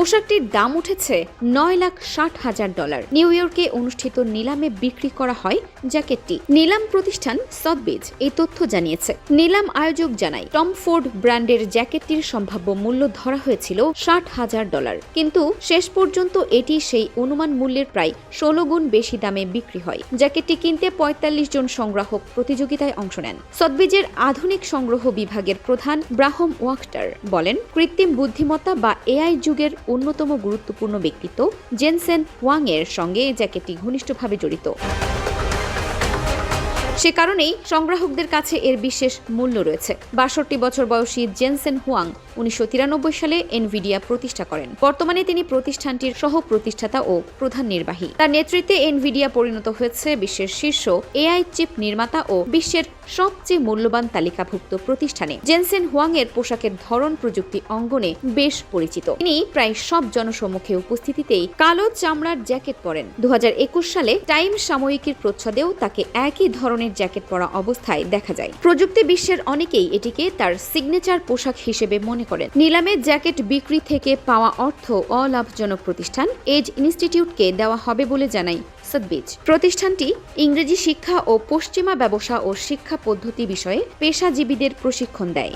পোশাকটির দাম উঠেছে $9,60,000। নিউ ইয়র্কে অনুষ্ঠিত নিলামে বিক্রি করা হয় জ্যাকেটটি। নিলাম প্রতিষ্ঠান সথবিজ এই তথ্য জানিয়েছে। নিলাম আয়োজক জানায়, টম ফোর্ড ব্র্যান্ডের জ্যাকেটটির সম্ভাব্য মূল্য ধরা হয়েছিল $60,000, কিন্তু শেষ পর্যন্ত এটি সেই অনুমান মূল্যের প্রায় 16 গুণ বেশি দামে বিক্রি হয়। জ্যাকেটটি কিনতে 45 জন সংগ্রাহক প্রতিযোগিতায় অংশ নেন। সথবিজের আধুনিক সংগ্রহ বিভাগের প্রধান ব্রাহম ওয়াক্টার বলেন, কৃত্রিম বুদ্ধিমত্তা বা এআই যুগের অন্যতম গুরুত্বপূর্ণ ব্যক্তিত্ব জেনসেন হুয়াং এর সঙ্গে জ্যাকেটটি ঘনিষ্ঠভাবে জড়িত। সে কারণেই সংগ্রাহকদের কাছে এর বিশেষ মূল্য রয়েছে। 62 বছর বয়সী জেনসেন হুয়াং 1993 সালে এনভিডিয়া প্রতিষ্ঠা করেন। বর্তমানে তিনি প্রতিষ্ঠানটির সহ প্রতিষ্ঠাতা ও প্রধান নির্বাহী। তার নেতৃত্বে এনভিডিয়া পরিণত হয়েছে বিশ্বের শীর্ষ এআই চিপ নির্মাতা ও বিশ্বের সবচেয়ে মূল্যবান তালিকাভুক্ত প্রতিষ্ঠানে। জেনসেন হুয়াং এর পোশাকের ধরন প্রযুক্তি অঙ্গনে বেশ পরিচিত। তিনি প্রায় সব জনসম্মুখে উপস্থিতিতেই কালো চামড়ার জ্যাকেট পরেন। 2021 সালে টাইম সাময়িকীর প্রচ্ছদেও তাকে একই ধরনের জ্যাকেট পরা অবস্থায় দেখা যায়। প্রযুক্তি বিশ্বের অনেকেই এটিকে তার সিগনেচার পোশাক হিসেবে মনে করেন। নিলামে জ্যাকেট বিক্রি থেকে পাওয়া অর্থ অলাভজনক প্রতিষ্ঠান এজ ইনস্টিটিউটকে দেওয়া হবে বলে জানায় সথবিজ। প্রতিষ্ঠানটি ইংরেজি শিক্ষা ও পশ্চিমা ব্যবসা ও শিক্ষা পদ্ধতি বিষয়ে পেশাজীবীদের প্রশিক্ষণ দেয়।